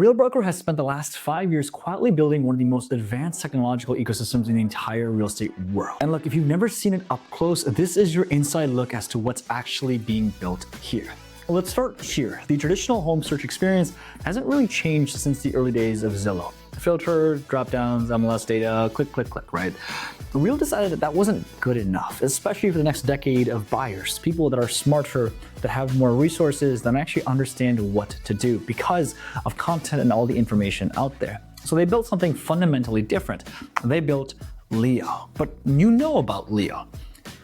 Real Broker has spent the last 5 years quietly building one of the most advanced technological ecosystems in the entire real estate world. And look, if you've never seen it up close, this is your inside look as to what's actually being built here. Let's start here. The traditional home search experience hasn't really changed since the early days of Zillow. Filter, drop-downs, MLS data, click, click, click, right? Real decided that wasn't good enough, especially for the next decade of buyers, people that are smarter, that have more resources, that actually understand what to do because of content and all the information out there. So they built something fundamentally different. They built Leo. But you know about Leo.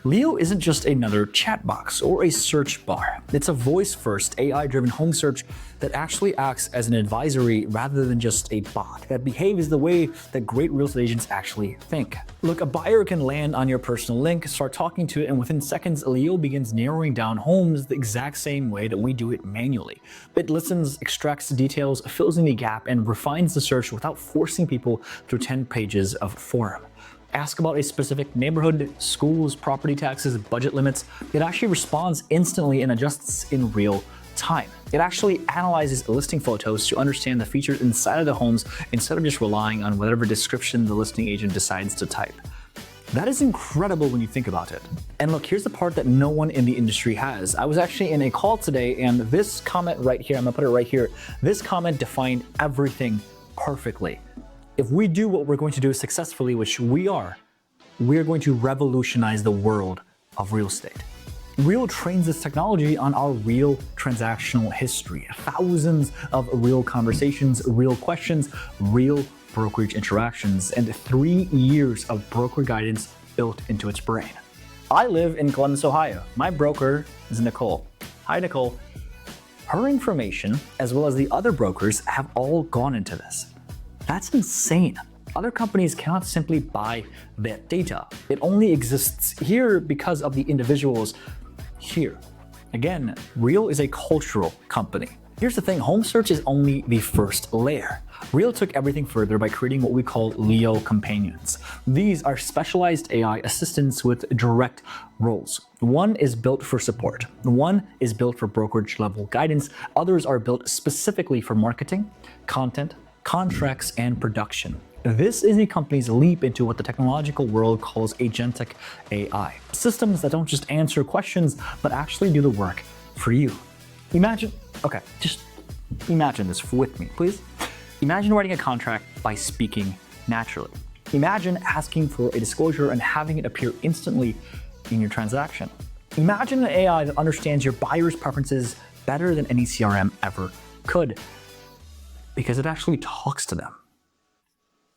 Leo isn't just another chat box or a search bar. It's a voice-first, AI-driven home search that actually acts as an advisory rather than just a bot that behaves the way that great real estate agents actually think. Look, a buyer can land on your personal link, start talking to it, and within seconds, Leo begins narrowing down homes the exact same way that we do it manually. It listens, extracts the details, fills in the gap, and refines the search without forcing people through 10 pages of form. Ask about a specific neighborhood, schools, property taxes, budget limits, it actually responds instantly and adjusts in real time. It actually analyzes listing photos to understand the features inside of the homes instead of just relying on whatever description the listing agent decides to type. That is incredible when you think about it. And look, here's the part that no one in the industry has. I was actually in a call today, and this comment right here, I'm gonna put it right here, this comment defined everything perfectly. If we do what we're going to do successfully, which we are going to revolutionize the world of real estate. Real trains this technology on our real transactional history, thousands of real conversations, real questions, real brokerage interactions, and 3 years of broker guidance built into its brain. I live in Columbus, Ohio. My broker is Nicole. Hi, Nicole. Her information, as well as the other brokers, have all gone into this. That's insane. Other companies cannot simply buy that data. It only exists here because of the individuals here. Again, Real is a cultural company. Here's the thing, home search is only the first layer. Real took everything further by creating what we call Leo companions. These are specialized AI assistants with direct roles. One is built for support. One is built for brokerage level guidance. Others are built specifically for marketing, content, contracts, and production. This is a company's leap into what the technological world calls agentic AI. Systems that don't just answer questions, but actually do the work for you. Just imagine this with me, please. Imagine writing a contract by speaking naturally. Imagine asking for a disclosure and having it appear instantly in your transaction. Imagine an AI that understands your buyer's preferences better than any CRM ever could, because it actually talks to them.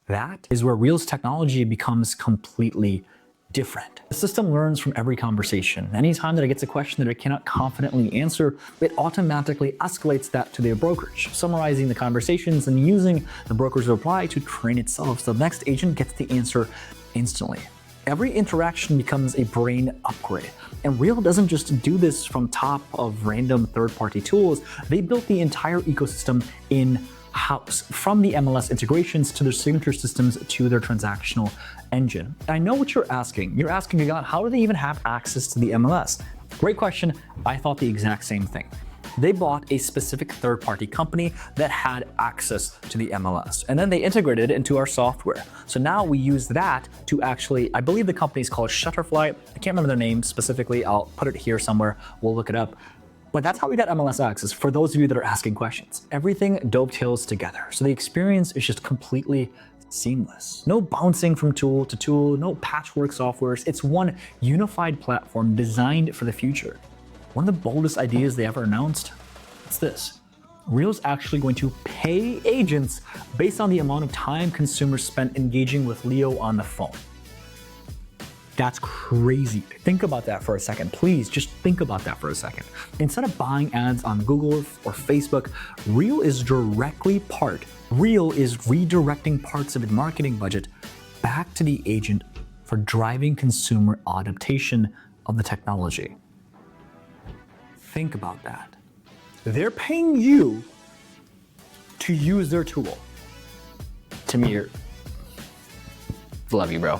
That is where Real's technology becomes completely different. The system learns from every conversation. Anytime that it gets a question that it cannot confidently answer, it automatically escalates that to their brokerage, summarizing the conversations and using the broker's reply to train itself so the next agent gets the answer instantly. Every interaction becomes a brain upgrade. And Real doesn't just do this from top of random third-party tools. They built the entire ecosystem in-house, from the MLS integrations to their signature systems to their transactional engine. I know what you're asking. You're asking, God, how do they even have access to the MLS? Great question. I thought the exact same thing. They bought a specific third-party company that had access to the MLS, and then they integrated it into our software. So now we use that to actually, I believe the company is called Shutterfly. I can't remember their name specifically. I'll put it here somewhere. We'll look it up. But that's how we got MLS access, for those of you that are asking questions. Everything dovetails together, so the experience is just completely seamless. No bouncing from tool to tool, no patchwork softwares. It's one unified platform designed for the future. One of the boldest ideas they ever announced, it's this. Real's actually going to pay agents based on the amount of time consumers spent engaging with Leo on the phone. That's crazy. Think about that for a second. Please just think about that for a second. Instead of buying ads on Google or Facebook, Real is redirecting parts of its marketing budget back to the agent for driving consumer adaptation of the technology. Think about that. They're paying you to use their tool. Tamir, love you, bro.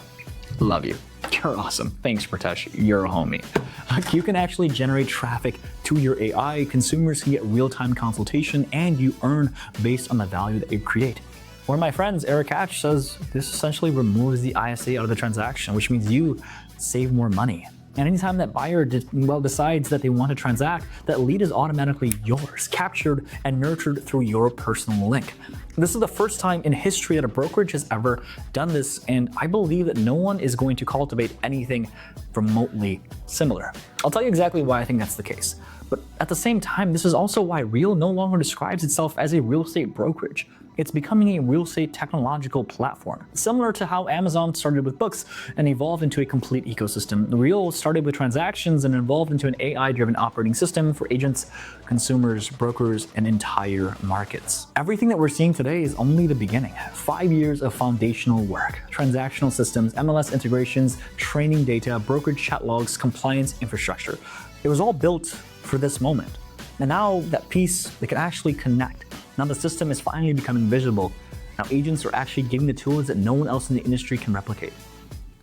Love you. You're awesome. Thanks, Pritesh. You're a homie. Like, you can actually generate traffic to your AI, consumers can get real-time consultation, and you earn based on the value that you create. One of my friends, Eric Hatch, says this essentially removes the ISA out of the transaction, which means you save more money. And anytime that buyer decides that they want to transact, that lead is automatically yours, captured and nurtured through your personal link. This is the first time in history that a brokerage has ever done this, and I believe that no one is going to cultivate anything remotely similar. I'll tell you exactly why I think that's the case. But at the same time, this is also why Real no longer describes itself as a real estate brokerage. It's becoming a real estate technological platform. Similar to how Amazon started with books and evolved into a complete ecosystem, Real started with transactions and evolved into an AI-driven operating system for agents, consumers, brokers, and entire markets. Everything that we're seeing today is only the beginning. 5 years of foundational work, transactional systems, MLS integrations, training data, brokerage chat logs, compliance infrastructure. It was all built for this moment. And now that piece, they can actually connect. Now the system is finally becoming visible. Now agents are actually getting the tools that no one else in the industry can replicate.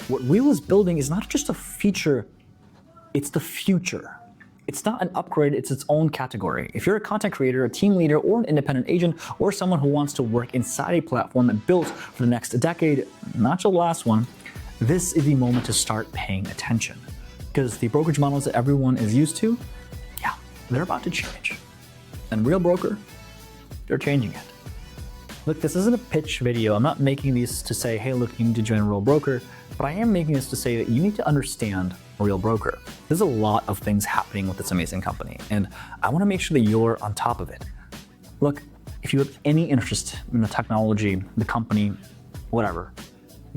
What Real is building is not just a feature, it's the future. It's not an upgrade, it's its own category. If you're a content creator, a team leader, or an independent agent, or someone who wants to work inside a platform built for the next decade, not the last one, this is the moment to start paying attention. Because the brokerage models that everyone is used to, yeah, they're about to change. And Real Broker, they're changing it. Look, this isn't a pitch video. I'm not making these to say, hey, look, you need to join Real Broker, but I am making this to say that you need to understand Real Broker. There's a lot of things happening with this amazing company, and I want to make sure that you're on top of it. Look, if you have any interest in the technology, the company, whatever,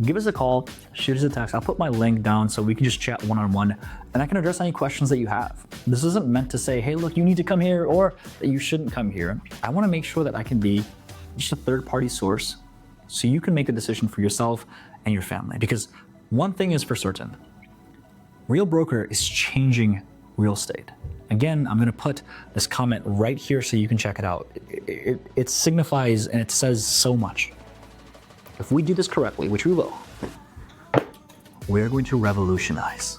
give us a call, shoot us a text. I'll put my link down so we can just chat one-on-one, and I can address any questions that you have. This isn't meant to say, hey, look, you need to come here, or that you shouldn't come here. I want to make sure that I can be just a third-party source so you can make a decision for yourself and your family. Because one thing is for certain, Real Broker is changing real estate. Again, I'm going to put this comment right here so you can check it out. It signifies and it says so much. If we do this correctly, which we will, we're going to revolutionize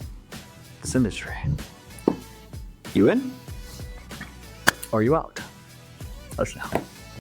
this industry. You in? Or are you out? Let us know.